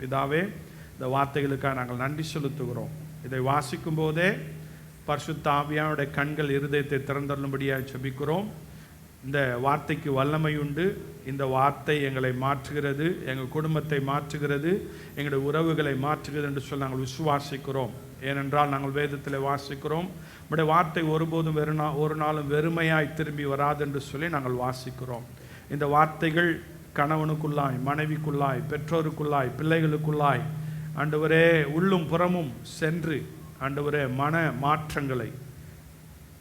பிதாவே, இந்த வார்த்தைகளுக்காக நாங்கள் நன்றி செலுத்துகிறோம். இதை வாசிக்கும் போதே பரிசுத்த ஆவியானுடைய கண்கள் இருதயத்தை திறந்தருளும்படியாக ஜெபிக்கிறோம். இந்த வார்த்தைக்கு வல்லமை உண்டு. இந்த வார்த்தை எங்களை மாற்றுகிறது, எங்கள் குடும்பத்தை மாற்றுகிறது, எங்களுடைய உறவுகளை மாற்றுகிறது என்று சொல்லி நாங்கள் விசுவாசிக்கிறோம். ஏனென்றால் நாங்கள் வேதத்தில் வாசிக்கிறோம், நம்முடைய வார்த்தை ஒருபோதும் ஒரு நாளும் வெறுமையாய் திரும்பி வராது என்று சொல்லி நாங்கள் வாசிக்கிறோம். இந்த வார்த்தைகள் கணவனுக்குள்ளாய், மனைவிக்குள்ளாய், பெற்றோருக்குள்ளாய், பிள்ளைகளுக்குள்ளாய் ஆண்டவரே உள்ளும் புறமும் சென்று ஆண்டவரே மன மாற்றங்களை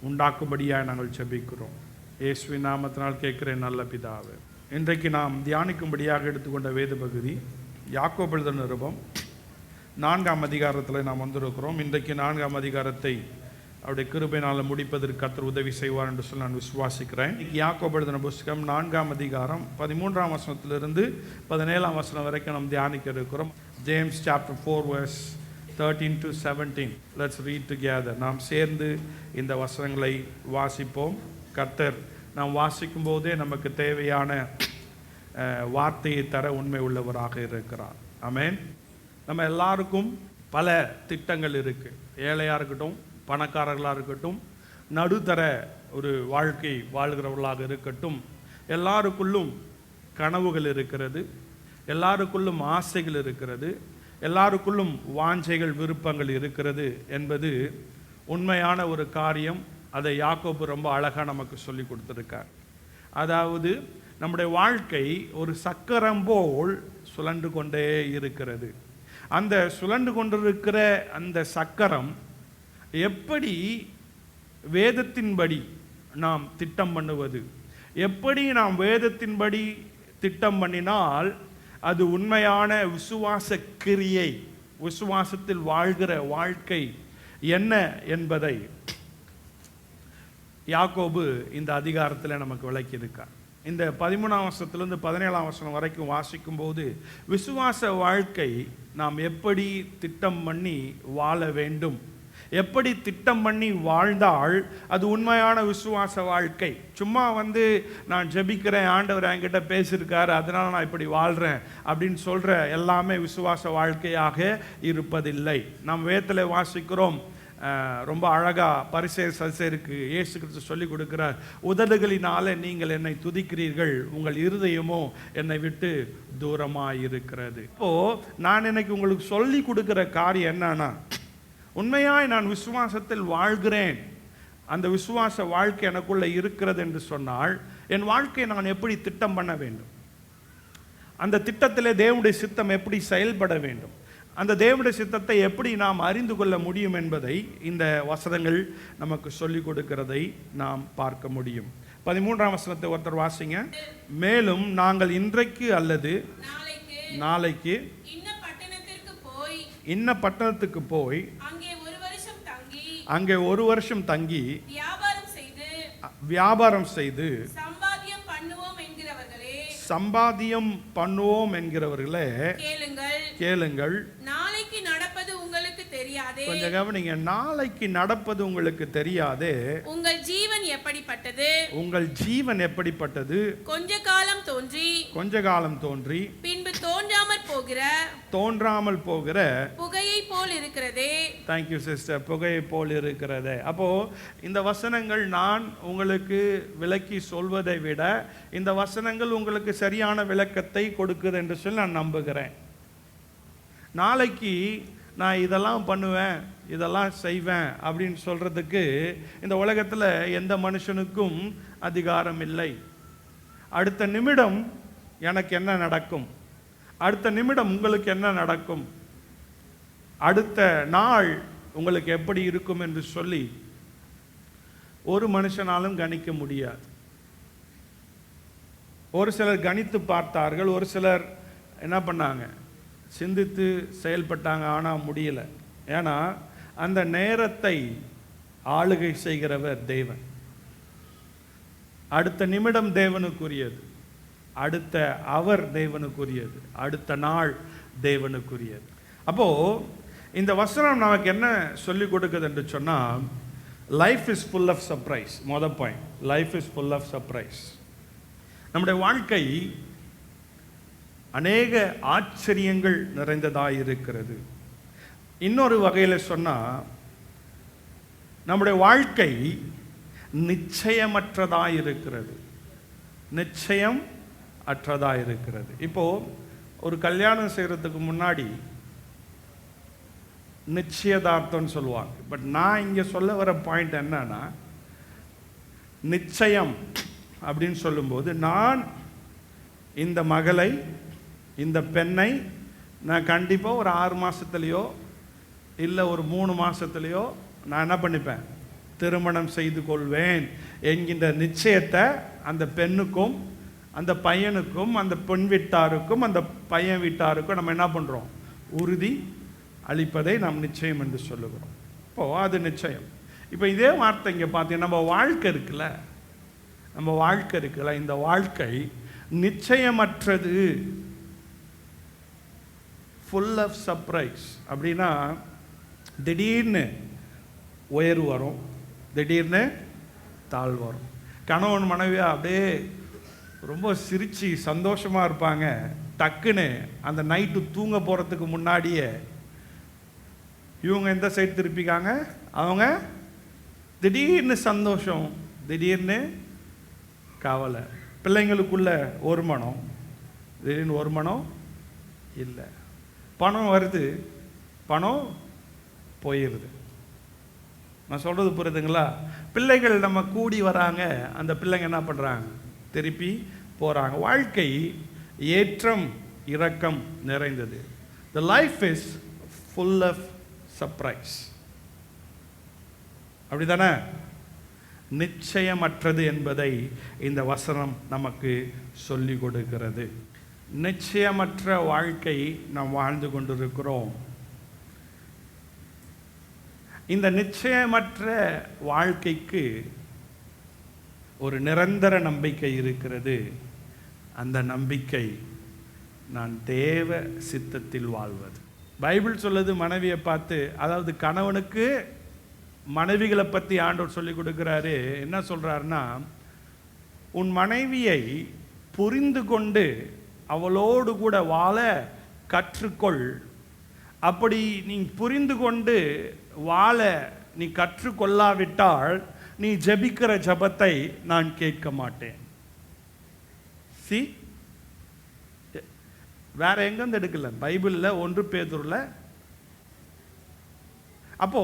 உண்டாக்கும்படியாக நாங்கள் ஜெபிக்கிறோம். இயேசுவின் நாமத்தினால் கேட்கிறேன் நல்ல பிதாவே. இன்றைக்கு நாம் தியானிக்கும்படியாக எடுத்துக்கொண்ட வேத பகுதி யாக்கோபு எழுதின நிருபம் 4ஆம் அதிகாரத்தில் நாம் வந்திருக்கிறோம். இன்றைக்கு 4ஆம் அதிகாரத்தை அவருடைய கிருபையினால் முடிப்பதற்கு கர்த்தர் உதவி செய்வார் என்று சொல்லி நான் விசுவாசிக்கிறேன். யாக்கோபு எழுதின புஸ்தகம் 4ஆம் அதிகாரம் 13ஆம் வசனத்திலிருந்து 17ஆம் வசனம் வரைக்கும் நாம் தியானிக்க இருக்கிறோம். James chapter 4 verse 13 to 17. Let's read together. நாம் சேர்ந்து இந்த வசனங்களை வாசிப்போம். கர்த்தர் நாம் வாசிக்கும் போதே நமக்கு தேவையான வார்த்தையை தர உண்மை உள்ளவராக இருக்கிறார். ஆமென். நம்ம எல்லாருக்கும் பல திட்டங்கள் இருக்குது. ஏழையாக இருக்கட்டும், பணக்காரர்களாக இருக்கட்டும், நடுத்தர ஒரு வாழ்க்கை வாழ்கிறவர்களாக இருக்கட்டும், எல்லாருக்குள்ளும் கனவுகள் இருக்கிறது, எல்லாருக்குள்ளும் ஆசைகள் இருக்கிறது, எல்லாருக்குள்ளும் வாஞ்சைகள், விருப்பங்கள் இருக்கிறது என்பது உண்மையான ஒரு காரியம். அதை யாக்கோபு ரொம்ப அழகாக நமக்கு சொல்லி கொடுத்துருக்கார். அதாவது நம்முடைய வாழ்க்கை ஒரு சக்கரம் போல் சுழன்று கொண்டே இருக்கிறது. அந்த சுழன்று கொண்டிருக்கிற அந்த சக்கரம் எப்படி வேதத்தின்படி நாம் திட்டம் பண்ணுவது, எப்படி நாம் வேதத்தின்படி திட்டம் பண்ணினால் அது உண்மையான விசுவாச கிரியை, விசுவாசத்தில் வாழ்கிற வாழ்க்கை என்ன என்பதை யாக்கோபு இந்த அதிகாரத்தில் நமக்கு விளக்கி இருக்கார். இந்த 13ஆம் வசனத்திலிருந்து 17ஆம் வசனம் வரைக்கும் வாசிக்கும் போது விசுவாச வாழ்க்கை நாம் எப்படி திட்டம் பண்ணி வாழ வேண்டும், எப்படி திட்டம் பண்ணி வாழ்ந்தால் அது உண்மையான விசுவாச வாழ்க்கை. சும்மா நான் ஜெபிக்கிறேன், ஆண்டவர் என்கிட்ட பேசியிருக்காரு, அதனால் நான் இப்படி வாழ்கிறேன் அப்படின்னு சொல்கிற எல்லாமே விசுவாச வாழ்க்கையாக இருப்பதில்லை. நாம் வேதத்தில் வாசிக்கிறோம், ரொம்ப அழகாக பரிசேயர் சதுசேயருக்கு இயேசு கிறிஸ்து சொல்லி கொடுக்கிறார், உதடுகளினாலே நீங்கள் என்னை துதிக்கிறீர்கள், உங்கள் இருதயமோ என்னை விட்டு தூரமாக இருக்கிறது. இப்போது நான் இன்னைக்கு உங்களுக்கு சொல்லி கொடுக்குற காரியம் என்னன்னா, உண்மையாய் நான் விசுவாசத்தில் வாழ்கிறேன், அந்த விசுவாச வாழ்க்கை எனக்குள்ளே இருக்கிறது என்று சொன்னால் என் வாழ்க்கையை நான் எப்படி திட்டம் பண்ண வேண்டும், அந்த திட்டத்தில் தேவனுடைய சித்தம் எப்படி செயல்பட வேண்டும், அந்த தேவனுடைய சித்தத்தை எப்படி நாம் அறிந்து கொள்ள முடியும் என்பதை இந்த வசனங்கள் நமக்கு சொல்லிக் கொடுக்கிறதை நாம் பார்க்க முடியும். 13ஆம் வசனத்தை ஒருத்தர் வாசிங்க. மேலும் நாங்கள் இன்றைக்கு அல்லது நாளைக்கு இன்ன பட்டணத்துக்கு போய் அங்கே ஒரு வருஷம் தங்கி வியாபாரம் செய்து சம்பாத்தியம் பண்ணுவோம் என்கிறவர்களே கேளுங்கள். நாளைக்கு நடப்பது உங்களுக்கு தெரியாதே. கொஞ்சம் கவனிங்க. நாளைக்கு நடப்பது உங்களுக்கு தெரியாதே. உங்கள் ஜீவன் எப்படிப்பட்டது, உங்கள் ஜீவன் எப்படிப்பட்டது, கொஞ்ச காலம் தோன்றி பின்பு தோன்றாமல் போகிற புகையை போல் இருக்கிறதே. Thank you sister. புகையை போல் இருக்கிறதே. அப்போ இந்த வசனங்கள் நான் உங்களுக்கு விளக்கி சொல்வதை விட இந்த வசனங்கள் உங்களுக்கு சரியான விளக்கத்தை கொடுக்குது என்று சொல்லி நான் நம்புகிறேன். நாளைக்கு நான் இதெல்லாம் பண்ணுவேன், இதெல்லாம் செய்வேன் அப்படின்னு சொல்கிறதுக்கு இந்த உலகத்தில் எந்த மனுஷனுக்கும் அதிகாரம் இல்லை. அடுத்த நிமிடம் எனக்கு என்ன நடக்கும், அடுத்த நிமிடம் உங்களுக்கு என்ன நடக்கும், அடுத்த நாள் உங்களுக்கு எப்படி இருக்கும் என்று சொல்லி ஒரு மனுஷனாலும் கணிக்க முடியாது. ஒரு சிலர் கணித்து பார்த்தார்கள், ஒரு சிலர் என்ன பண்ணாங்க, சிந்தித்து செயல்பட்டாங்க, ஆனால் முடியல. ஏன்னா அந்த நேரத்தை ஆளுகை செய்கிறவர் தேவன். அடுத்த நிமிடம் தேவனுக்குரியது, அடுத்த அவர் தேவனுக்குரியது, அடுத்த நாள் தேவனுக்குரியது. அப்போது இந்த வசனம் நமக்கு என்ன சொல்லிக் கொடுக்குது என்று சொன்னால், life is full of surprise. மொதல் point, life is full of surprise. நம்முடைய வாழ்க்கை அநேக ஆச்சரியங்கள் நிறைந்ததாக இருக்கிறது. இன்னொரு வகையில் சொன்னால், நம்முடைய வாழ்க்கை நிச்சயமற்றதாக இருக்கிறது. நிச்சயம் அற்றதாக இருக்கிறது. இப்போது ஒரு கல்யாணம் செய்கிறதுக்கு முன்னாடி நிச்சயதார்த்தம்னு சொல்லுவாங்க. பட் நான் இங்கே சொல்ல வர பாயிண்ட் என்னன்னா, நிச்சயம் அப்படின்னு சொல்லும்போது, நான் இந்த மகளை, இந்த பெண்ணை நான் கண்டிப்பாக ஒரு 6 மாதத்துலேயோ இல்லை ஒரு 3 மாதத்துலேயோ நான் என்ன பண்ணிப்பேன், திருமணம் செய்து கொள்வேன் என்கின்ற நிச்சயத்தை அந்த பெண்ணுக்கும் அந்த பையனுக்கும் அந்த பெண் வீட்டாருக்கும் அந்த பையன் வீட்டாருக்கும் நம்ம என்ன பண்ணுறோம், உறுதி அளிப்பதை நாம் நிச்சயம் என்று சொல்லுகிறோம். இப்போது அது நிச்சயம். இப்போ இதே வார்த்தை இங்கே பார்த்தீங்கன்னா, நம்ம வாழ்க்கை இருக்குல்ல, இந்த வாழ்க்கை நிச்சயமற்றது, ஃபுல் ஆஃப் சர்ப்ரைஸ். அப்படின்னா திடீர்னு உயர்வு வரும், திடீர்னு தாழ்வு வரும். கணவன் மனைவியாக அப்படியே ரொம்ப சிரித்து சந்தோஷமாக இருப்பாங்க. டக்குன்னு அந்த நைட்டு தூங்க போகிறதுக்கு முன்னாடியே இவங்க எந்த சைடு திருப்பிக்காங்க, அவங்க திடீர்னு சந்தோஷம், திடீர்னு கவலை. பிள்ளைங்களுக்குள்ள ஒரு மனம், திடீர்னு ஒரு மனம் இல்லை. பணம் வருது, பணம் போயிடுது. நான் சொல்கிறது புரியுதுங்களா? பிள்ளைகள் நம்ம கூடி வராங்க, அந்த பிள்ளைங்க என்ன பண்ணுறாங்க, திருப்பி போகிறாங்க. வாழ்க்கை ஏற்றம் இரக்கம் நிறைந்தது. The life is full of surprise. அப்படிதானே? நிச்சயமற்றது என்பதை இந்த வசனம் நமக்கு சொல்லி கொடுக்கிறது. நிச்சயமற்ற வாழ்க்கை நாம் வாழ்ந்து கொண்டிருக்கிறோம். இந்த நிச்சயமற்ற வாழ்க்கைக்கு ஒரு நிரந்தர நம்பிக்கை இருக்கிறது. அந்த நம்பிக்கை நான் தேவ சித்தத்தில் வாழ்வது. பைபிள் சொல்லுது மனைவியை பார்த்து, அதாவது கணவனுக்கு மனைவிகளை பற்றி ஆண்டவர் சொல்லி கொடுக்குறாரு. என்ன சொல்கிறாருன்னா, உன் மனைவியை புரிந்து கொண்டு அவளோடு கூட வாழ கற்றுக்கொள். அப்படி நீ புரிந்து கொண்டு வாழ நீ கற்றுக்கொள்ளாவிட்டால் நீ ஜெபிக்கிற ஜெபத்தை நான் கேட்க மாட்டேன். வேற எங்கேருந்து எடுக்கல, பைபிளில் 1 பேதுருல. அப்போ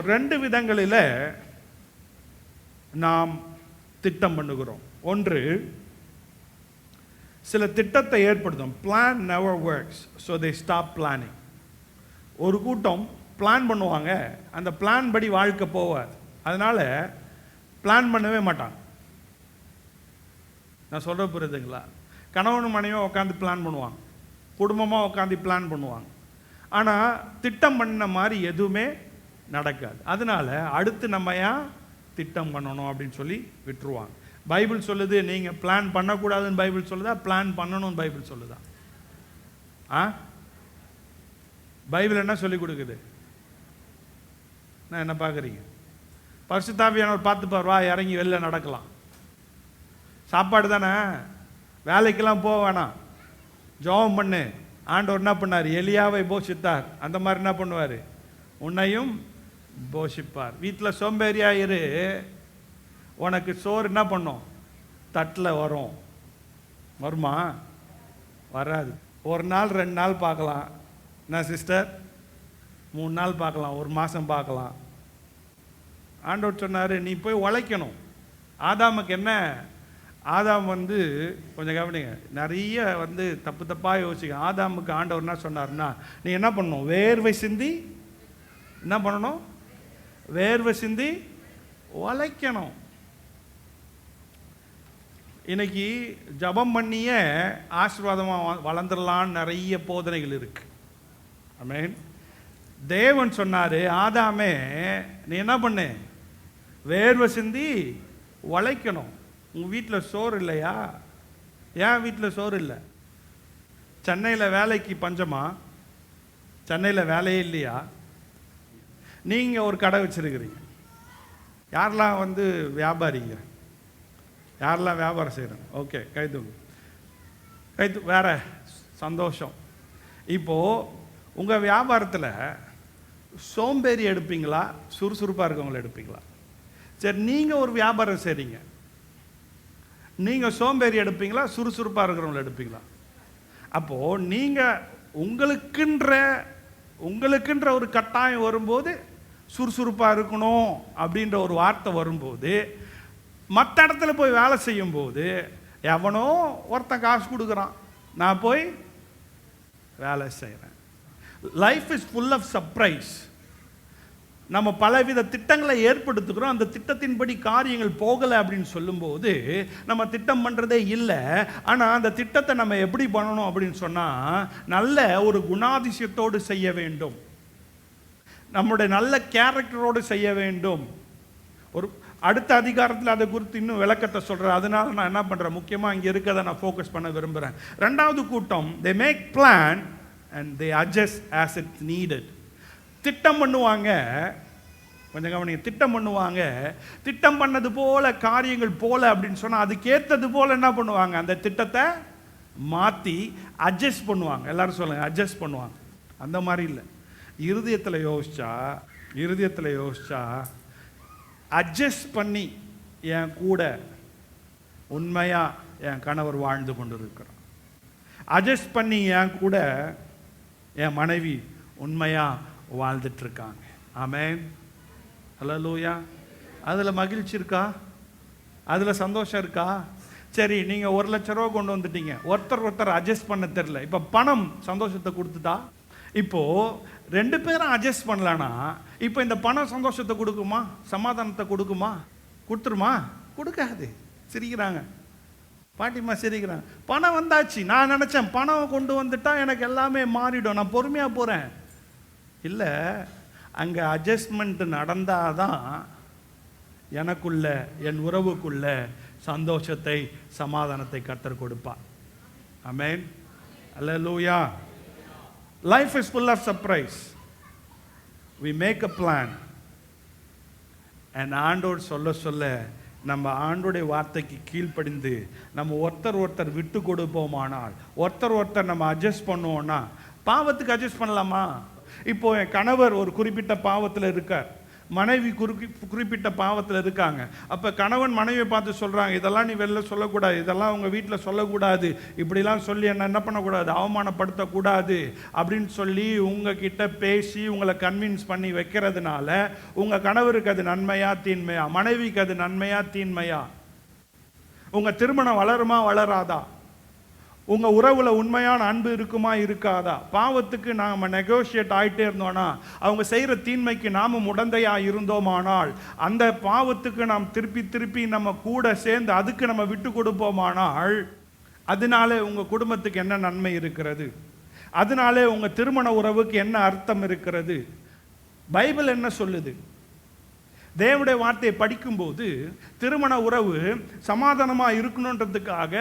2 விதங்களில் நாம் திட்டம் பண்ணுகிறோம். ஒன்று, சில திட்டத்தை ஏற்படுத்தும். Plan never works, so they stop planning. ஒரு கூட்டம் பிளான் பண்ணுவாங்க, அந்த பிளான் படி வாழ்க்கை போவாது, அதனால் பிளான் பண்ணவே மாட்டாங்க. நான் சொல்கிற புரியுதுங்களா? கணவனும் மனைவியும் உட்காந்து பிளான் பண்ணுவாங்க, குடும்பமாக உட்காந்து பிளான் பண்ணுவாங்க, ஆனால் திட்டம் பண்ண மாதிரி எதுவுமே நடக்காது. அதனால் அடுத்து நம்ம ஏன் திட்டம் பண்ணணும் அப்படின்னு சொல்லி விட்டுருவாங்க. பைபிள் சொல்லுது நீங்கள் பிளான் பண்ணக்கூடாதுன்னு பைபிள் சொல்லுதா, பிளான் பண்ணணும்னு பைபிள் சொல்லுதா? பைபிள் என்ன சொல்லி கொடுக்குது? நான் என்ன பார்க்குறீங்க? பரிசுத்த ஆவியானவர் பார்த்துப்பார், வா இறங்கி வெளில நடக்கலாம். சாப்பாடு தானே, வேலைக்கெல்லாம் போக வேணாம், ஜெபம் பண்ணு. ஆண்டவர் என்ன பண்ணார்? எலியாவை போஷித்தார். அந்த மாதிரி என்ன பண்ணுவார்? உன்னையும் போஷிப்பார். வீட்டில் சோம்பேறியா இரு, உனக்கு சோறு என்ன பண்ணும்? தட்டில் வரும். வருமா? வராது. 1 நாள் 2 நாள் பார்க்கலாம், என்ன சிஸ்டர், 3 நாள் பார்க்கலாம், 1 மாதம் பார்க்கலாம். ஆண்டவர் சொன்னார், நீ போய் உழைக்கணும். ஆதாமுக்கு என்ன, ஆதாம் கொஞ்சம் கவனிங்க, நிறைய தப்பாக யோசிக்க. ஆதாமுக்கு ஆண்டவர் என்ன சொன்னார்னா, நீ என்ன பண்ணணும்? வேர்வை சிந்தி என்ன பண்ணணும்? வேர்வை சிந்தி உழைக்கணும். இன்னைக்கு ஜபம் பண்ணிய ஆசீர்வாதமாக வளர்ந்துடலான்னு நிறைய போதனைகள் இருக்கு. ஆமென். தேவன் சொன்னார், ஆதாமே நீ என்ன பண்ணு? வேர்வை சிந்தி உழைக்கணும். உங்கள் வீட்டில் சோறு இல்லையா? ஏன் வீட்டில் சோறு இல்லை? சென்னையில் வேலைக்கு பஞ்சமா? சென்னையில் வேலையே இல்லையா? நீங்கள் ஒரு கடை வச்சுருக்கிறீங்க. யாரெல்லாம் வியாபாரிங்க? யாரெல்லாம் வியாபாரம் செய்கிறாங்க? ஓகே, கைது வேற சந்தோஷம். இப்போது உங்கள் வியாபாரத்தில் சோம்பேறி எடுப்பீங்களா, சுறுசுறுப்பாக இருக்கவங்கள எடுப்பீங்களா? சரி, நீங்கள் ஒரு வியாபாரம் செய்றீங்க, நீங்கள் சோம்பேறி எடுப்பீங்களா, சுறுசுறுப்பாக இருக்கிறவங்கள எடுப்பீங்களா? அப்போது நீங்கள் உங்களுக்குன்ற ஒரு கட்டாயம் வரும்போது சுறுசுறுப்பாக இருக்கணும் அப்படின்ற ஒரு வார்த்தை வரும்போது, மற்ற இடத்துல போய் வேலை செய்யும்போது எவனோ ஒருத்தன் காசு கொடுக்குறான், நான் போய் வேலை செய்கிறேன். Life is full of surprise. நம்ம பலவித திட்டங்களை ஏற்படுத்துகிறோம். அந்த திட்டத்தின்படி காரியங்கள் போகலை அப்படின்னு சொல்லும்போது நம்ம திட்டம் பண்ணுறதே இல்லை. ஆனால் அந்த திட்டத்தை நம்ம எப்படி பண்ணணும் அப்படின்னு சொன்னால், நல்ல ஒரு குணாதிசயத்தோடு செய்ய வேண்டும், நம்முடைய நல்ல கேரக்டரோடு செய்ய வேண்டும். ஒரு அடுத்த அதிகாரத்தில் அதை குறித்து இன்னும் விளக்கத்தை சொல்கிறேன். அதனால நான் என்ன பண்ணுறேன், முக்கியமாக இங்கே இருக்கிறத நான் ஃபோக்கஸ் பண்ண விரும்புகிறேன். ரெண்டாவது கூட்டம், they make plan and they adjust as it's needed. திட்டம் பண்ணுவாங்க, கொஞ்சம் கவனிங்க, திட்டம் பண்ணுவாங்க. திட்டம் பண்ணது போல காரியங்கள் போல அப்படின்னு சொன்னால் அதுக்கேற்றது போல என்ன பண்ணுவாங்க, அந்த திட்டத்தை மாற்றி அட்ஜஸ்ட் பண்ணுவாங்க. எல்லாரும் சொல்லுங்க, அட்ஜஸ்ட் பண்ணுவாங்க. அந்த மாதிரி இல்லை. இருதயத்தில் யோசிச்சா அட்ஜஸ்ட் பண்ணி என் கூட உண்மையாக என் கணவர் வாழ்ந்து கொண்டு இருக்கிறான், அட்ஜஸ்ட் பண்ணி என் கூட என் மனைவி உண்மையாக வாழ்ந்துட்டுருக்காங்க. ஆமென், ஹல்லேலூயா. அதில் மகிழ்ச்சி இருக்கா? அதில் சந்தோஷம் இருக்கா? சரி, நீங்கள் 1 லட்ச ரூபா கொண்டு வந்துட்டீங்க, ஒருத்தர் அட்ஜஸ்ட் பண்ண தெரில. இப்போ பணம் சந்தோஷத்தை கொடுத்துட்டா? இப்போது 2 பேரும் அட்ஜஸ்ட் பண்ணலான்னா இப்போ இந்த பணம் சந்தோஷத்தை கொடுக்குமா, சமாதானத்தை கொடுக்குமா? கொடுத்துருமா? கொடுக்காது. சிரிக்கிறாங்க, பாட்டிமா சிரிக்கிறாங்க. பணம் வந்தாச்சு, நான் நினச்சேன் பணம் கொண்டு வந்துட்டா எனக்கு எல்லாமே மாறிடும், நான் பொறுமையாக போகிறேன். இல்லை, அங்கே அட்ஜஸ்ட்மெண்ட் நடந்தாதான் எனக்குள்ள, என் உறவுக்குள்ள சந்தோஷத்தை சமாதானத்தை கர்த்தர் கொடுப்பார். ஆமென், அல்லேலூயா. Life is full of surprise. We make a plan. And ஆண்டோர் சொல்ல நம்ம ஆண்டோடைய வார்த்தைக்கு கீழ்ப்படிந்து நம்ம ஒருத்தர் விட்டு கொடுப்போமானால், ஒருத்தர் நம்ம அட்ஜஸ்ட் பண்ணுவோம்னா, பாவத்துக்கு அட்ஜஸ்ட் பண்ணலாமா? இப்போ என் கணவர் ஒரு குறிப்பிட்ட பாவத்தில் இருக்கார், மனைவி குறிப்பிட்ட பாவத்தில் இருக்காங்க. அப்போ கணவன் மனைவியை பார்த்து சொல்கிறாங்க, இதெல்லாம் நீ வெளில சொல்லக்கூடாது, இதெல்லாம் உங்கள் வீட்டில் சொல்லக்கூடாது, இப்படிலாம் சொல்லி என்ன பண்ணக்கூடாது, அவமானப்படுத்தக்கூடாது அப்படின்னு சொல்லி உங்ககிட்ட பேசி உங்களை கன்வின்ஸ் பண்ணி வைக்கிறதுனால உங்கள் கணவருக்கு அது நன்மையா தீன்மையா, மனைவிக்கு அது நன்மையா தீன்மையா? உங்கள் திருமணம் வளருமா வளராதா? உங்கள் உறவில் உண்மையான அன்பு இருக்குமா இருக்காதா? பாவத்துக்கு நாம் நெகோஷியேட் ஆகிட்டே இருந்தோன்னா, அவங்க செய்கிற தீன்மைக்கு நாம் உடந்தையாக இருந்தோமானால், அந்த பாவத்துக்கு நாம் திருப்பி நம்ம கூட சேர்ந்து அதுக்கு நம்ம விட்டு கொடுப்போமானால், அதனாலே உங்கள் குடும்பத்துக்கு என்ன நன்மை இருக்கிறது? அதனாலே உங்கள் திருமண உறவுக்கு என்ன அர்த்தம் இருக்கிறது? பைபிள் என்ன சொல்லுது? தேவனுடைய வார்த்தையை படிக்கும்போது திருமண உறவு சமாதானமாக இருக்கணுன்றதுக்காக,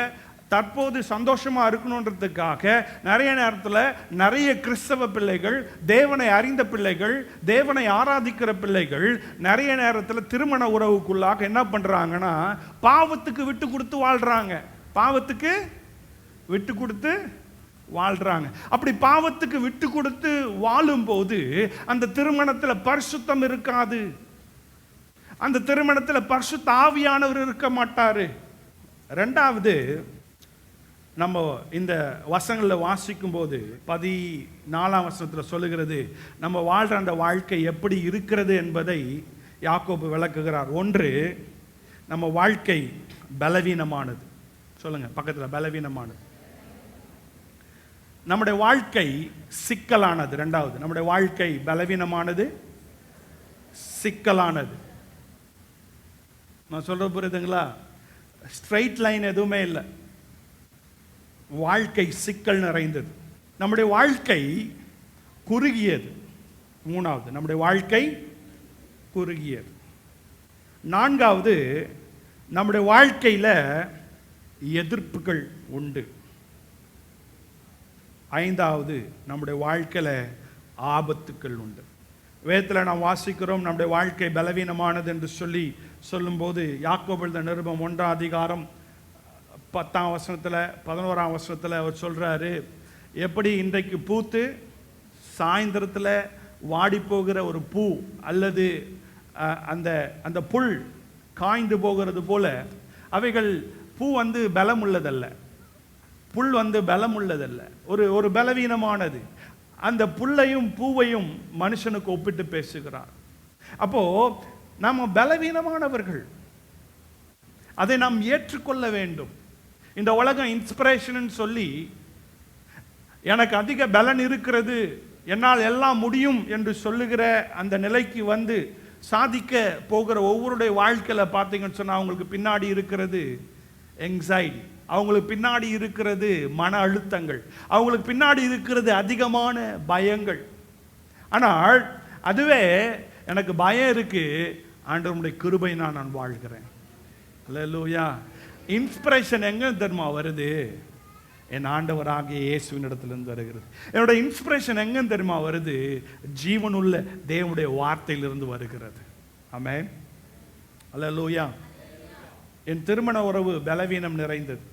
தற்போது சந்தோஷமாக இருக்கணுன்றதுக்காக நிறைய நேரத்தில் நிறைய கிறிஸ்தவ பிள்ளைகள், தேவனை அறிந்த பிள்ளைகள், தேவனை ஆராதிக்கிற பிள்ளைகள் நிறைய நேரத்தில் திருமண உறவுக்குள்ளாக என்ன பண்ணுறாங்கன்னா, பாவத்துக்கு விட்டு கொடுத்து வாழ்கிறாங்க. பாவத்துக்கு விட்டு கொடுத்து வாழ்கிறாங்க. அப்படி பாவத்துக்கு விட்டு கொடுத்து வாழும்போது அந்த திருமணத்தில் பரிசுத்தம் இருக்காது, அந்த திருமணத்தில் பரிசுத்த ஆவியானவர் இருக்க மாட்டார். ரெண்டாவது, நம்ம இந்த வசனங்களில் வாசிக்கும் போது 14ஆம் வசனத்தில் சொல்லுகிறது, நம்ம வாழ்கிற அந்த வாழ்க்கை எப்படி இருக்கிறது என்பதை யாக்கோபு விளக்குகிறார். 1, நம்ம வாழ்க்கை பலவீனமானது. சொல்லுங்க பக்கத்தில், பலவீனமானது. நம்முடைய வாழ்க்கை சிக்கலானது. 2வது, நம்முடைய வாழ்க்கை பலவீனமானது, சிக்கலானது. நான் சொல்ற புரியுதுங்களா? ஸ்ட்ரைட் லைன் எதுவுமே இல்லை, வாழ்க்கை சிக்கல் நிறைந்தது. நம்முடைய வாழ்க்கை குறுகியது. 3வது, நம்முடைய வாழ்க்கை குறுகியது. 4வது, நம்முடைய வாழ்க்கையில் எதிர்ப்புகள் உண்டு. 5வது, நம்முடைய வாழ்க்கையில் ஆபத்துக்கள் உண்டு. வேதத்தில் நாம் வாசிக்கிறோம், நம்முடைய வாழ்க்கை பலவீனமானது என்று சொல்லும்போது யாக்கோபு எழுதின நிருபம் 1ஆம் அதிகாரம் 10ஆம் வசனத்தில் 11ஆம் வசனத்தில் அவர் சொல்கிறாரு, எப்படி இன்றைக்கு பூத்து சாயந்தரத்தில் வாடி போகிற ஒரு பூ அல்லது அந்த அந்த புல் காய்ந்து போகிறது போல, அவைகள் பூ வந்து பலம் உள்ளதல்ல, புல் வந்து பலம் உள்ளதல்ல, ஒரு பலவீனமானது. அந்த புல்லையும் பூவையும் மனுஷனுக்கு ஒப்பிட்டு பேசுகிறார். அப்போ நாம் பலவீனமானவர்கள், அதை நாம் ஏற்றுக்கொள்ள வேண்டும். இந்த உலகம் இன்ஸ்பிரேஷன் சொல்லி எனக்கு அதிக பலன் இருக்கிறது, என்னால் எல்லாம் முடியும் என்று சொல்லுகிற அந்த நிலைக்கு வந்து சாதிக்க போகிற ஒவ்வொருடைய வாழ்க்கையில் பார்த்தீங்கன்னு சொன்னால் அவங்களுக்கு பின்னாடி இருக்கிறது எங்ஸைட்டி, அவங்களுக்கு பின்னாடி இருக்கிறது மன அழுத்தங்கள், அவங்களுக்கு பின்னாடி இருக்கிறது அதிகமான பயங்கள். ஆனால் அதுவே எனக்கு பயம் இருக்கு, ஆண்டவருடைய கிருபை நான் வாழ்கிறேன். அல்லேலூயா. இன்ஸ்பிரேஷன் எங்க தெரியுமா வருது? என் ஆண்டவராகிய இயேசுவின் இடத்திலிருந்து வருகிறது. என்னோட இன்ஸ்பிரேஷன் எங்க தெரியுமா வருது? ஜீவனுள்ள தேவனுடைய வார்த்தையிலிருந்து வருகிறது. ஆமென். அல்லேலூயா. என் திருமண உறவு பலவீனம் நிறைந்தது,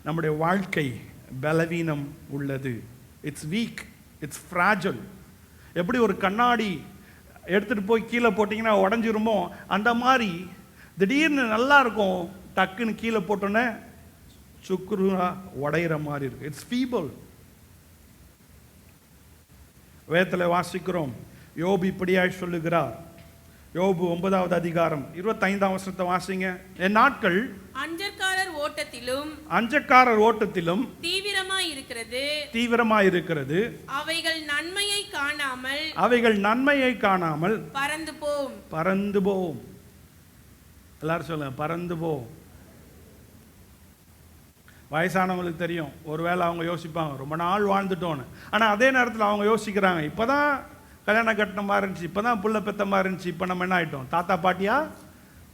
நம்முடைய வாழ்க்கை பலவீனம் உள்ளது. It's weak, it's fragile. எப்படி ஒரு கண்ணாடி எடுத்துகிட்டு போய் கீழே போட்டிங்கன்னா உடஞ்சிருமோ, அந்த மாதிரி திடீர்னு நல்லா இருக்கும், டக்குன்னு கீழே போட்டோன்னே சுக்குருவா உடையிற மாதிரி இருக்கு. It's feeble. வேதத்தில் வாசிக்கிறோம், யோபு இப்படியாய் சொல்லுகிறார். யோபு 9வது அதிகாரம் 25ஆம் வசனத்தை வாசிங்க. என் நாட்கள் அஞ்சக்காரர் ஓட்டத்திலும் தீவிரமாய் இருக்கிறது, அவைகள் நன்மையை காணாமல் பறந்து போம். எல்லாரும் சொல்லுங்க, பறந்து போம். வயசானவங்களுக்கு தெரியும், ஒருவேளை அவங்க யோசிப்பாங்க ரொம்ப நாள் வாழ்ந்துட்டோன்னு. ஆனால் அதே நேரத்தில் அவங்க யோசிக்கிறாங்க, இப்போ தான் கல்யாணம் கட்டின மாதிரி இருந்துச்சு, இப்போ தான் புள்ள பெத்த மாதிரி இருந்துச்சு, இப்போ நம்ம என்ன ஆகிட்டோம், தாத்தா பாட்டியா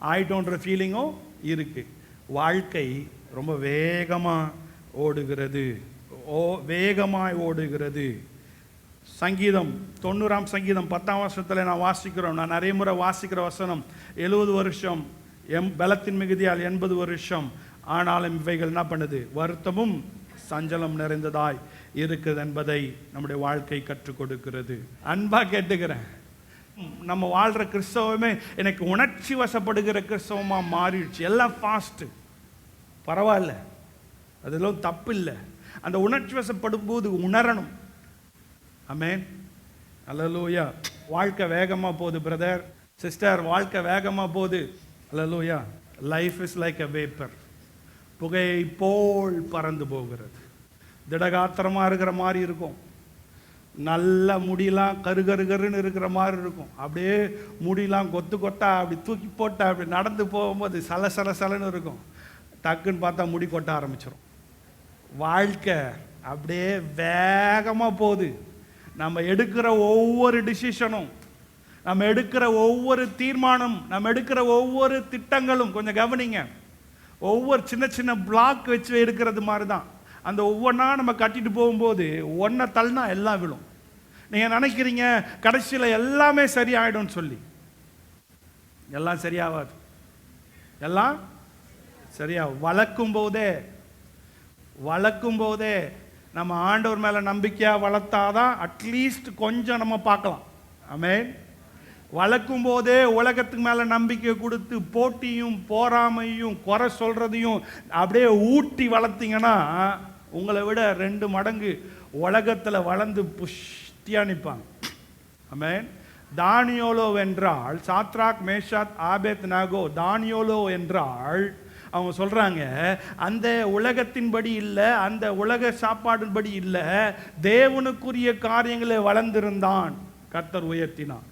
ஆயிட்டோன்ற ஃபீலிங்கும் இருக்குது. வாழ்க்கை ரொம்ப வேகமாக ஓடுகிறது, வேகமாய் ஓடுகிறது. சங்கீதம் 90ஆம் சங்கீதம் 10ஆம் வசனத்தில் நான் வாசிக்கிறோம், நான் நிறைய முறை வாசிக்கிற வசனம், 70 வருஷம் பலத்தின் மிகுதியால் 80 வருஷம் ஆனாலும் இவைகள் என்ன பண்ணுது, வருத்தமும் சஞ்சலம் நிறைந்ததாய் இருக்குது என்பதை நம்முடைய வாழ்க்கை கற்றுக் கொடுக்கிறது. அன்பா கேட்டுக்கிறேன், நம்ம வாழ்கிற கிறிஸ்தவமே எனக்கு உணர்ச்சி வசப்படுகிற கிறிஸ்தவமாக மாறிடுச்சு. எல்லாம் ஃபாஸ்ட்டு, பரவாயில்ல, அதெல்லாம் தப்பு இல்லை. அந்த உணர்ச்சி வசப்படும் போது உணரணும். ஆமென். அல்லேலூயா. வாழ்க்கை வேகமாக போகுது பிரதர் சிஸ்டர், வாழ்க்கை வேகமாக போகுது. Hallelujah. Life is like a vapour, புகையை போல் பறந்து போகிறது. திடகாத்திரமாக இருக்கிற மாதிரி இருக்கும், நல்ல முடியெல்லாம் கருன்னு இருக்கிற மாதிரி இருக்கும், அப்படியே முடியெல்லாம் கொத்தா அப்படி தூக்கி போட்டா அப்படி நடந்து போகும்போது சலன்னு இருக்கும், டக்குன்னு பார்த்தா முடி கொட்ட ஆரம்பிச்சிடும். வாழ்க்கை அப்படியே வேகமாக போகுது. நம்ம எடுக்கிற ஒவ்வொரு டிசிஷனும், நம்ம எடுக்கிற ஒவ்வொரு தீர்மானம், நம்ம எடுக்கிற ஒவ்வொரு திட்டங்களும், கொஞ்சம் கவனிங்க, ஒவ்வொரு சின்ன சின்ன பிளாக் வச்சு எடுக்கிறது மாதிரி தான். அந்த ஒவ்வொன்றா நம்ம கட்டிட்டு போகும்போது ஒன்றை தள்ளினா எல்லாம் விழும். நீங்கள் நினைக்கிறீங்க கடைசியில் எல்லாமே சரியாயிடும்னு சொல்லி, எல்லாம் சரியாகாது. எல்லாம் சரியாகும். வளர்க்கும் போதே நம்ம ஆண்டவர் மேலே நம்பிக்கையாக வளர்த்தாதான் அட்லீஸ்ட் கொஞ்சம் நம்ம பார்க்கலாம். ஆமென். வளர்க்கும் போதே உலகத்துக்கு மேலே நம்பிக்கை கொடுத்து போட்டியும் பொறாமையும் குறை சொல்கிறதையும் அப்படியே ஊட்டி வளர்த்தீங்கன்னா உங்களை விட 2 மடங்கு உலகத்தில் வளர்ந்து புஷ்டியாக நிற்பாங்க. ஆமென். தானியோலோ என்றால், சாத்ராக் மேஷாக் ஆபேத் நாகோ, தானியோலோ என்றால் அவங்க சொல்கிறாங்க, அந்த உலகத்தின்படி இல்லை, அந்த உலக சாப்பாடுபடி இல்லை, தேவனுக்குரிய காரியங்களை வளர்ந்திருந்தான், கர்த்தர் உயர்த்தினான்.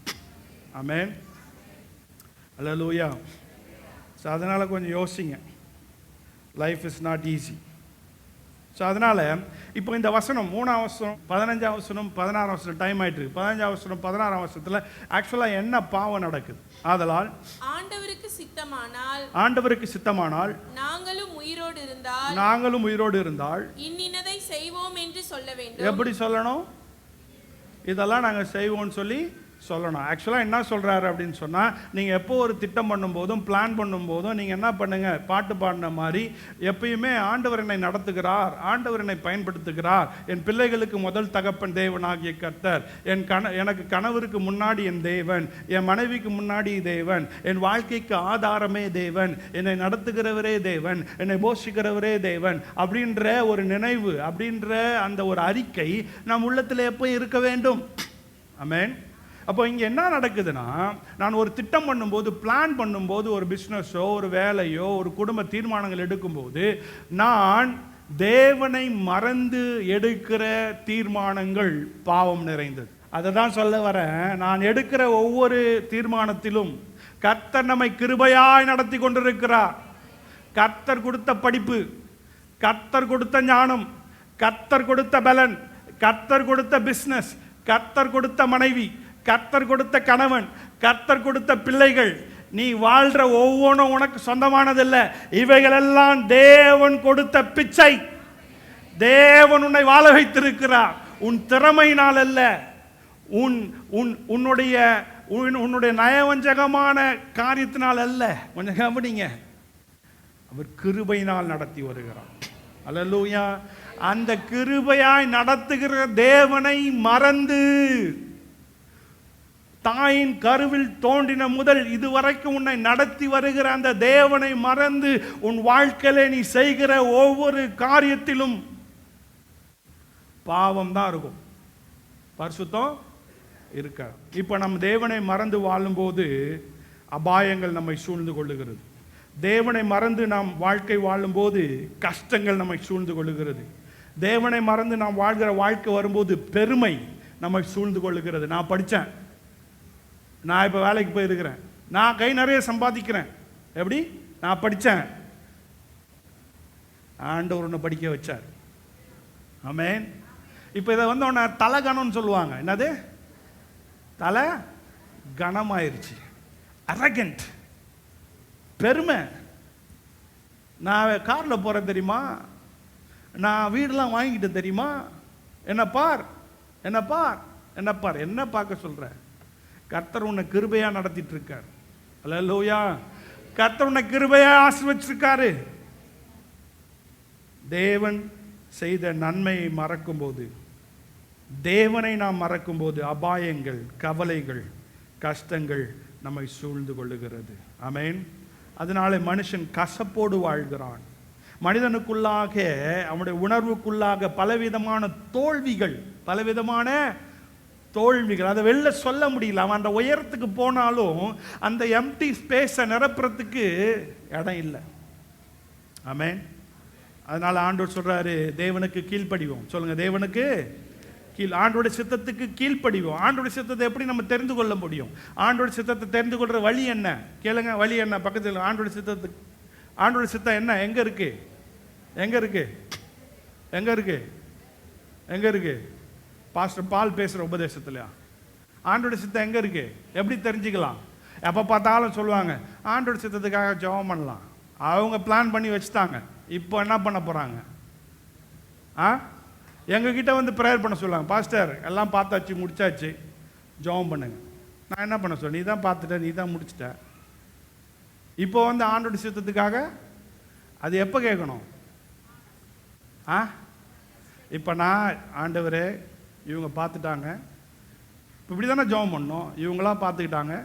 ஆமென். அல்லேலூயா. ஸோ அதனால் கொஞ்சம் யோசிங்க, life is not easy. So அதனால் இப்போ இந்த வசனம் 3ஆம் வசனம் 15ஆம் வசனம் 16ஆம் வசனம் டைம் ஆகிட்டு இருக்கு. 15ஆம் வசனம் 16ஆம் வசனத்தில் ஆக்சுவலாக என்ன பாவம் நடக்குது? ஆதலால் ஆண்டவருக்கு சித்தமானால் நாங்களும் உயிரோடு இருந்தால் இன்னினதை செய்வோம் என்று சொல்ல வேண்டும். எப்படி சொல்லணும்? இதெல்லாம் நாங்கள் செய்வோம்னு சொல்லி சொல்லணும். ஆக்சுவலாக என்ன சொல்கிறாரு அப்படின்னு சொன்னால், நீங்கள் எப்போ ஒரு திட்டம் பண்ணும்போதும் பிளான் பண்ணும்போதும் நீங்கள் என்ன பண்ணுங்கள், பாட்டு பாடின மாதிரி எப்பயுமே ஆண்டவர் என்னை நடத்துகிறார், ஆண்டவர் என்னை பயன்படுத்துகிறார், என் பிள்ளைகளுக்கு முதல் தகப்பன் தேவனாகிய கர்த்தர், எனக்கு கணவருக்கு முன்னாடி என் தேவன், என் மனைவிக்கு முன்னாடி தேவன், என் வாழ்க்கைக்கு ஆதாரமே தேவன், என்னை நடத்துகிறவரே தேவன், என்னை போஷிக்கிறவரே தேவன் அப்படின்ற ஒரு நினைவு, அப்படின்ற அந்த ஒரு அறிக்கை நம் உள்ளத்தில் எப்போ இருக்க வேண்டும். ஆமென். அப்போ இங்கே என்ன நடக்குதுன்னா, நான் ஒரு திட்டம் பண்ணும்போது, பிளான் பண்ணும்போது, ஒரு பிஸ்னஸோ ஒரு வேலையோ ஒரு குடும்ப தீர்மானங்கள் எடுக்கும்போது, நான் தேவனை மறந்து எடுக்கிற தீர்மானங்கள் பாவம் நிறைந்தது. அதை தான் சொல்ல வரேன். நான் எடுக்கிற ஒவ்வொரு தீர்மானத்திலும் கர்த்தர் நம்மை கிருபையாய் நடத்தி கொண்டிருக்கிறார். கர்த்தர் கொடுத்த படிப்பு, கர்த்தர் கொடுத்த ஞானம், கர்த்தர் கொடுத்த பலன், கர்த்தர் கொடுத்த பிஸ்னஸ், கர்த்தர் கொடுத்த மனைவி, கர்த்தர் கொடுத்த கணவன், கர்த்தர் கொடுத்த பிள்ளைகள், நீ வாழ்ற ஒவ்வொன்றும் உனக்கு சொந்தமானதில்லை. இவைகளெல்லாம் தேவன் கொடுத்த பிச்சை. தேவன் உன்னை வாழ வைத்திருக்கிறார். உன் திறமையினால் அல்ல, உன்னுடைய நயவஞ்சகமான காரியத்தினால் அல்ல. கொஞ்சம் கவனிங்க, அவர் கிருபையினால் நடத்தி வருகிறார். அல்லேலூயா. அந்த கிருபையாய் நடத்துகிற தேவனை மறந்து, தாயின் கருவில் தோன்றின முதல் இதுவரைக்கும் உன்னை நடத்தி வருகிற அந்த தேவனை மறந்து உன் வாழ்க்கையில நீ செய்கிற ஒவ்வொரு காரியத்திலும் பாவம் தான் இருக்கும், பரிசுத்தம் இருக்க. இப்ப நம்ம தேவனை மறந்து வாழும்போது அபாயங்கள் நம்மை சூழ்ந்து கொள்ளுகிறது. தேவனை மறந்து நாம் வாழ்க்கை வாழும்போது கஷ்டங்கள் நம்மை சூழ்ந்து கொள்ளுகிறது. தேவனை மறந்து நாம் வாழ்கிற வாழ்க்கை வரும்போது பெருமை நம்மை சூழ்ந்து கொள்ளுகிறது. நான் படித்தேன், நான் இப்போ வேலைக்கு போயிருக்கிறேன், நான் கை நிறைய சம்பாதிக்கிறேன். எப்படி? நான் படித்தேன், ஆண்டவர் ஒன்று படிக்க வச்சார். ஆமென். இப்போ இதை வந்து உன்னை தலை கணம்னு சொல்லுவாங்க. என்னது? தலை கனமாயிருச்சு, அரகண்ட், பெருமை. நான் காரில் போகிறேன் தெரியுமா, நான் வீடெல்லாம் வாங்கிட்டு தெரியுமா, என்ன பார், என்ன பார், என்ன பார், என்ன பார்க்க சொல்கிறேன்? கர்த்தர் உன்னை கிருபையா நடத்திட்டு இருக்கார். அல்லேலூயா. கர்த்தர் உன்னை கிருபையா ஆசீர்வதிச்சிருக்காரு. தேவன் செய்த நன்மையை மறக்கும்போது, தேவனை நாம் மறக்கும்போது அபாயங்கள், கவலைகள், கஷ்டங்கள் நம்மை சூழ்ந்து கொள்ளுகிறது. ஆமென். அதனால மனுஷன் கசப்போடு வாழ்கிறான். மனிதனுக்குள்ளாக, அவனுடைய உணர்வுக்குள்ளாக பலவிதமான தோல்விகள், பலவிதமான தோல்விகள், அதை வெளில சொல்ல முடியல. அவன் அந்த உயரத்துக்கு போனாலும் அந்த எம்டி ஸ்பேஸை நிரப்புறதுக்கு இடம் இல்லை. ஆமென். அதனால ஆண்டவர் சொல்றாரு, தேவனுக்கு கீழ்ப்படிவோம். சொல்லுங்க, தேவனுக்கு ஆண்டோட சித்தத்துக்கு கீழ்ப்படிவோம். ஆண்டோட சித்தத்தை எப்படி நம்ம தெரிந்து கொள்ள முடியும்? ஆண்டோட சித்தத்தை தெரிந்து கொள்ற வழி என்ன? கேளுங்க, வழி என்ன? பக்கத்தில் ஆண்டோட சித்தத்துக்கு, ஆண்டோட சித்தம் என்ன? எங்க இருக்கு? எங்க இருக்கு? எங்க இருக்கு? எங்க இருக்கு? பாஸ்டர் பால் பேசுகிற உபதேசத்துலையா? ஆண்டோட சித்தம் எங்கே இருக்கு? எப்படி தெரிஞ்சுக்கலாம்? எப்போ பார்த்தாலும் சொல்லுவாங்க ஆண்டோட சித்தத்துக்காக ஜெபம் பண்ணலாம். அவங்க பிளான் பண்ணி வச்சுட்டாங்க. இப்போ என்ன பண்ண போகிறாங்க? எங்ககிட்ட வந்து ப்ரேயர் பண்ண சொல்லுவாங்க. பாஸ்டர் எல்லாம் பார்த்தாச்சு, முடிச்சாச்சு, ஜெபம் பண்ணுங்க. நான் என்ன பண்ண சொல்ல? நீ தான் பார்த்துட்ட, நீ தான் முடிச்சிட்ட. இப்போ வந்து ஆண்டோட சித்தத்துக்காக அது எப்போ கேட்கணும்? இப்போ நான், ஆண்டவரே இவங்க பார்த்துட்டாங்க, இப்போ இப்படி தானே ஜெபம் பண்ணோம், இவங்களாம் பார்த்துக்கிட்டாங்க,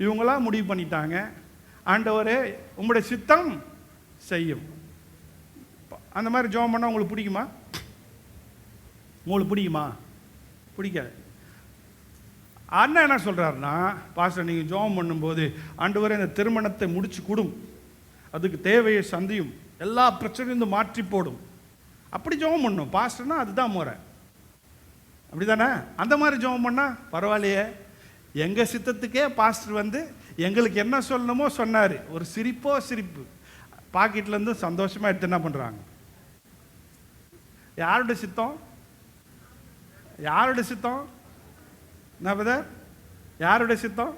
இவங்களாம் முடிவு பண்ணிட்டாங்க, ஆண்டவரே உங்களுடைய சித்தம் செய்யும். அந்த மாதிரி ஜெபம் பண்ணால் உங்களுக்கு பிடிக்குமா? உங்களுக்கு பிடிக்குமா? பிடிக்காது. அண்ணன் என்ன சொல்கிறாருன்னா, பாஸ்டர் நீங்கள் ஜெபம் பண்ணும்போது ஆண்டவரே இந்த திருமணத்தை முடிச்சு கொடும், அதுக்கு தேவையை சந்தியும், எல்லா பிரச்சனையும் மாற்றி போடும், அப்படி ஜெபம் பண்ணும் பாஸ்டர்னா அதுதான் முறை. அப்படி தானே? அந்த மாதிரி ஜெபம் பண்ணால் பரவாயில்லையே. எங்கள் சித்தத்துக்கே பாஸ்டர் வந்து எங்களுக்கு என்ன சொல்லணுமோ சொன்னார். ஒரு சிரிப்போ சிரிப்பு, பாக்கெட்லேருந்து சந்தோஷமாக எடுத்து என்ன பண்ணுறாங்க? யாருடைய சித்தம்? யாருடைய சித்தம்? என்ன பதர்? யாருடைய சித்தம்?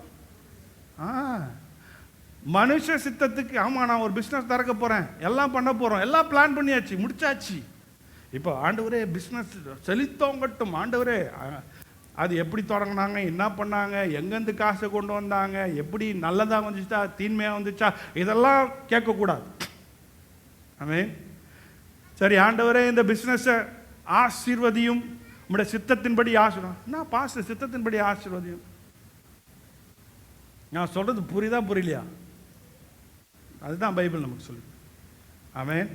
மனுஷ சித்தத்துக்கு. ஆமாம், நான் ஒரு பிஸ்னஸ் திறக்க போகிறேன், எல்லாம் பண்ண போகிறோம், எல்லாம் பிளான் பண்ணியாச்சு, முடிச்சாச்சு. இப்போ ஆண்டவரே பிஸ்னஸ் செழித்தோங்கட்டும், ஆண்டவரே அது எப்படி தொடங்கினாங்க, என்ன பண்ணாங்க, எங்கேருந்து காசை கொண்டு வந்தாங்க, எப்படி நல்லதாக வந்துச்சா தீன்மையாக வந்துச்சா, இதெல்லாம் கேட்கக்கூடாது. ஆமென். சரி ஆண்டவரே இந்த பிஸ்னஸை ஆசீர்வதியும், உங்களுடைய சித்தத்தின்படி ஆசீர்வாதம். நான் பாஸ்டர் சித்தத்தின்படி ஆசீர்வதியும், நான் சொல்கிறது புரியுதா புரியலையா? அதுதான் பைபிள் நமக்கு சொல்லுது. ஆமென்.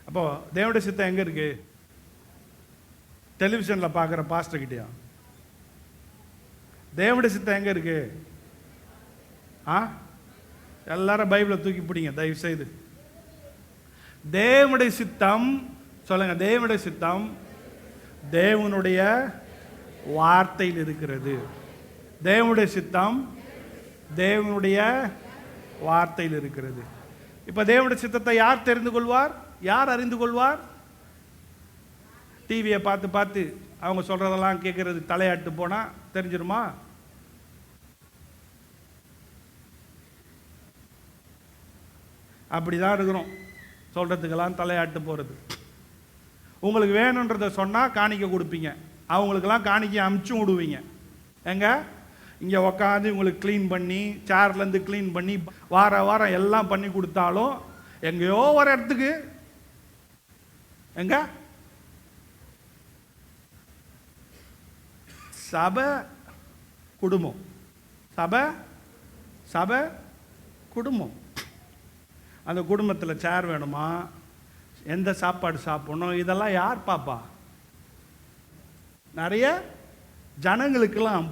அப்போ தேவனுடைய சித்தம் எங்கே இருக்கு? டெலிவிஷனில் பார்க்குற பாஸ்டர் கிட்டயா? தேவனுடைய சித்தம் எங்கே இருக்கு? எல்லாரும் பைபிளை தூக்கி பிடிங்க தயவு செய்து. தேவனுடைய சித்தம் சொல்லுங்க. தேவனுடைய சித்தம் தேவனுடைய வார்த்தையில் இருக்கிறது. தேவனுடைய சித்தம் தேவனுடைய வார்த்தையில் இருக்கிறது. இப்ப தேவனுடைய சித்தத்தை யார் தெரிந்து கொள்வார்? யார் அறிந்து கொள்வார்? டிவியை பார்த்து பார்த்து அவங்க சொல்றதெல்லாம் கேட்கறது தலையாட்டு போனா தெரிஞ்சிருமா? அப்படிதான் இருக்கிறோம், சொல்றதுக்கெல்லாம் தலையாட்டு போறது. உங்களுக்கு வேணுன்றதை சொன்னால் காணிக்க கொடுப்பீங்க, அவங்களுக்கெல்லாம் காணிக்க அமுச்சும் விடுவீங்க. எங்க இங்கே உக்காந்து உங்களுக்கு க்ளீன் பண்ணி, சேர்லேருந்து க்ளீன் பண்ணி வாரம் எல்லாம் பண்ணி கொடுத்தாலும் எங்கேயோ ஒரு இடத்துக்கு எங்க சபை குடும்பம், சபை குடும்பம். அந்த குடும்பத்தில் சேர் வேணுமா, எந்த சாப்பாடு சாப்பிடணும், இதெல்லாம் யார் பாப்பா? நிறைய ஜனங்களுக்கெல்லாம்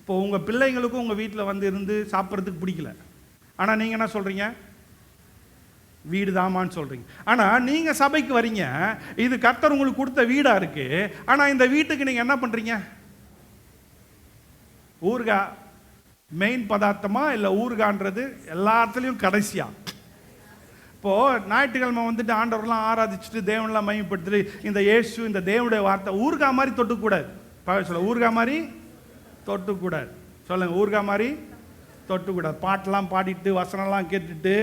இப்போ உங்கள் பிள்ளைங்களுக்கும் உங்கள் வீட்டில் வந்து இருந்து சாப்பிட்றதுக்கு பிடிக்கல. ஆனால் நீங்கள் என்ன சொல்கிறீங்க? வீடு தாமான்னு சொல்கிறீங்க. ஆனால் நீங்கள் சபைக்கு வரீங்க, இது கர்த்தர் உங்களுக்கு கொடுத்த வீடாக இருக்குது. ஆனால் இந்த வீட்டுக்கு நீங்கள் என்ன பண்ணுறீங்க? ஊறுகாய் மெயின் பதார்த்தமா இல்லை ஊறுகான்றது எல்லாத்துலேயும் கடைசியாக? இப்போது ஞாயிற்றுக்கிழமை வந்துட்டு ஆண்டவரெலாம் ஆராதிச்சுட்டு தேவனெலாம் மையப்படுத்திட்டு இந்த இயேசு இந்த தேவனுடைய வார்த்தை ஊறுகாய் மாதிரி தொட்டுக்கூடாது. சொல்ல ஊறுகாய் மாதிரி தொட்டுக்கூடாது. சொல்லுங்கள், ஊறுகாய் மாதிரி தொட்டுக்கூடாது. பாட்டெல்லாம் பாடிட்டு வசனம்லாம் கேட்டுட்டு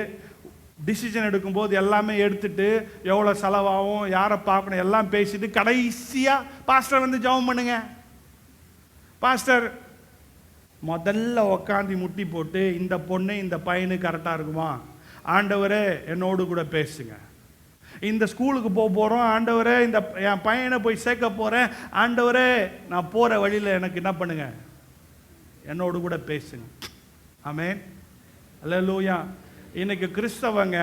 டிசிஷன் எடுக்கும்போது எல்லாமே எடுத்துட்டு எவ்வளோ செலவாகும், யாரை பார்க்கணும் எல்லாம் பேசிட்டு கடைசியாக பாஸ்டர் வந்து ஜெபம் பண்ணுங்க. பாஸ்டர் முதல்ல உக்காந்து முட்டி போட்டு இந்த பொண்ணு இந்த பையனு கரெக்டாக இருக்குமா, ஆண்டவரே என்னோடு கூட பேசுங்க. இந்த ஸ்கூலுக்கு போகிறோம் ஆண்டவரே, இந்த என் பையனை போய் சேர்க்க போகிறேன் ஆண்டவரே, நான் போகிற வழியில் எனக்கு என்ன பண்ணுங்க, என்னோடு கூட பேசுங்க. ஆமென். அல்லேலூயா. இன்னைக்கு கிறிஸ்தவங்க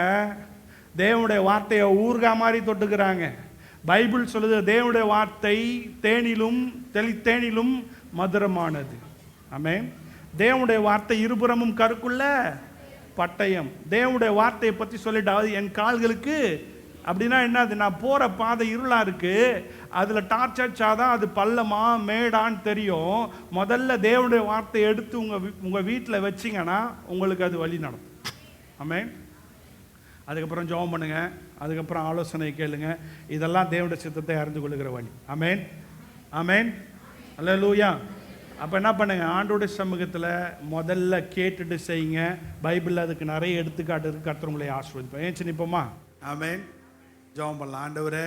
தேவனுடைய வார்த்தையை ஊறுகாய் மாதிரி தொட்டுக்கிறாங்க. பைபிள் சொல்லுது தேவனுடைய வார்த்தை தேனிலும் தேனிலும் மதுரமானது. ஆமென். தேவனுடைய வார்த்தை இருபுறமும் கருக்குள்ள பட்டயம். தேவனுடைய வார்த்தையை பற்றி சொல்லிட்டாவது என் கால்களுக்கு அப்படின்னா என்னது, நான் போகிற பாதை இருளாக இருக்குது, அதில் டார்ச் அடிச்சாதான் அது பள்ளமா மேடான்னு தெரியும். முதல்ல தேவனுடைய வார்த்தையை எடுத்து உங்கள் வீட்டில் வச்சிங்கன்னா உங்களுக்கு அது வழி நடக்கும். ஆமென். அதுக்கப்புறம் ஜெபம் பண்ணுங்க, அதுக்கப்புறம் ஆலோசனை கேளுங்க. இதெல்லாம் தேவனுடைய சித்தத்தை அறிந்து கொள்ளுகிற வழி. ஆமென். ஆமென். அல்லேலூயா. அப்போ என்ன பண்ணுங்க, ஆண்டோடைய சமூகத்தில் முதல்ல கேட்டுட்டு செய்யுங்க. பைபிளில் அதுக்கு நிறைய எடுத்துக்காட்டு இருக்கு. கர்த்தர் உங்களை ஆசீர்வதிப்பார். ஏன் நிற்போமா? ஆமென். ஜெபம் பண்ணலாம். ஆண்டவரே,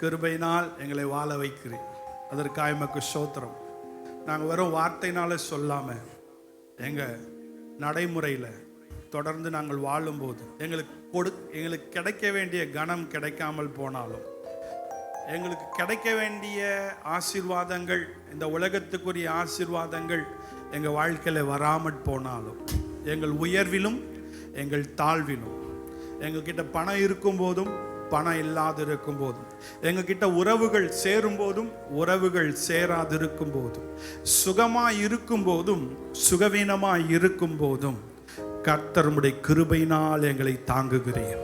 கிருபையினால் எங்களை வாழ வைக்கிறேன், அதற்காக எமக்கு ஸ்தோத்திரம். நாங்கள் வெறும் வார்த்தையினால சொல்லாமல் எங்கள் நடைமுறையில் தொடர்ந்து நாங்கள் வாழும்போது எங்களுக்கு கிடைக்க வேண்டிய கனம் கிடைக்காமல் போனாலும், எங்களுக்கு கிடைக்க வேண்டிய ஆசீர்வாதங்கள், இந்த உலகத்துக்குரிய ஆசீர்வாதங்கள் எங்கள் வாழ்க்கையில் வராமல் போனாலும், எங்கள் உயர்விலும் எங்கள் தாழ்விலும், எங்கள்கிட்ட பணம் இருக்கும் போதும் பணம் இல்லாது இருக்கும் போதும், எங்ககிட்ட உறவுகள் சேரும் போதும் உறவுகள் சேராதிருக்கும் போதும், சுகமாய் இருக்கும் போதும் சுகவீனமாய் இருக்கும் போதும், கர்த்தருடைய கிருபையினால் எங்களை தாங்குகிறீர்.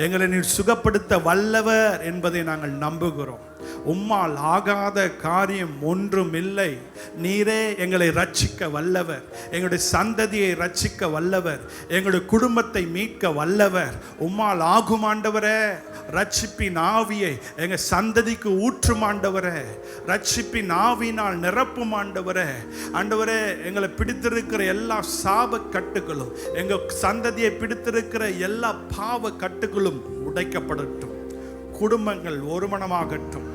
எங்களை நீர் சுகப்படுத்த வல்லவர் என்பதை நாங்கள் நம்புகிறோம். உம்மால் ஆகாத காரியம் ஒன்றும் இல்லை. நீரே எங்களை ரட்சிக்க வல்லவர், எங்களுடைய சந்ததியை ரட்சிக்க வல்லவர், எங்களுடைய குடும்பத்தை மீட்க வல்லவர். உம்மால் ஆகும் ஆண்டவரே. ரட்சிப்பின் ஆவியை எங்கள் சந்ததிக்கு ஊற்றும் ஆண்டவரே. ரட்சிப்பின் ஆவியினால் நிரப்பும் ஆண்டவரே. ஆண்டவரே, எங்களை பிடித்திருக்கிற எல்லா சாப கட்டுகளும், எங்கள் சந்ததியை பிடித்திருக்கிற எல்லா பாவ கட்டுகளும் உடைக்கப்படட்டும். குடும்பங்கள் ஒருமனமாகட்டும்.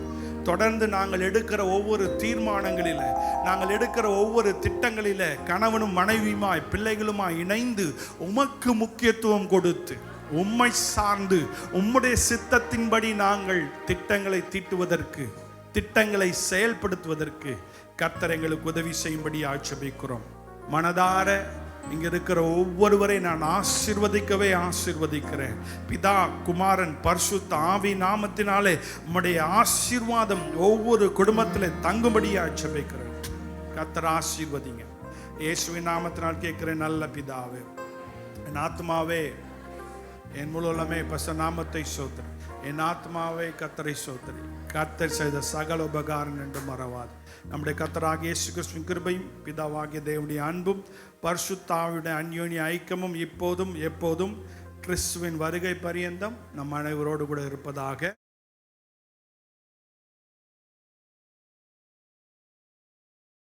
தொடர்ந்து நாங்கள் எடுக்கிற ஒவ்வொரு தீர்மானங்களில், நாங்கள் எடுக்கிற ஒவ்வொரு திட்டங்களில் கணவனும் மனைவியுமாய் பிள்ளைகளுமாய் இணைந்து உமக்கு முக்கியத்துவம் கொடுத்து உம்மை சார்ந்து உம்முடைய சித்தத்தின்படி நாங்கள் திட்டங்களை தீட்டுவதற்கு, திட்டங்களை செயல்படுத்துவதற்கு கர்த்தர் எங்களுக்கு உதவி செய்யும்படி ஆட்சேபிக்கிறோம். மனதார இங்க இருக்கிற ஒவ்வொருவரை நான் ஆசீர்வதிக்கிறேன். பிதா, குமாரன், பரிசுத்த ஆவி நாமத்தினாலே உம்முடைய ஆசீர்வாதம் ஒவ்வொரு குடும்பத்தில் தங்கும்படி ஆட்சேபிக்கிறேன். கர்த்தர் ஆசீர்வதிங்க. இயேசுவின் நாமத்தினால் கேட்கிறேன் நல்ல பிதாவே. என் ஆத்மாவே என் முழுவதுமே பச நாமத்தை சோத்திரி. என் ஆத்மாவை கர்த்தரை சோத்திரி. கர்த்தர் செய்த சகல உபகாரம் என்று மறவாது. நம்முடைய கர்த்தராகிய இயேசு கிறிஸ்துவின் கிருபையும் பிதாவாகிய தேவனுடைய அன்பும் பரிசுத்த ஆவியுடைய அந்யோன்ய ஐக்கியமும் இப்போதும் எப்போதும் கிறிஸ்துவின் வருகை பரியந்தம் நம் அனைவரோடு கூட இருப்பதாக.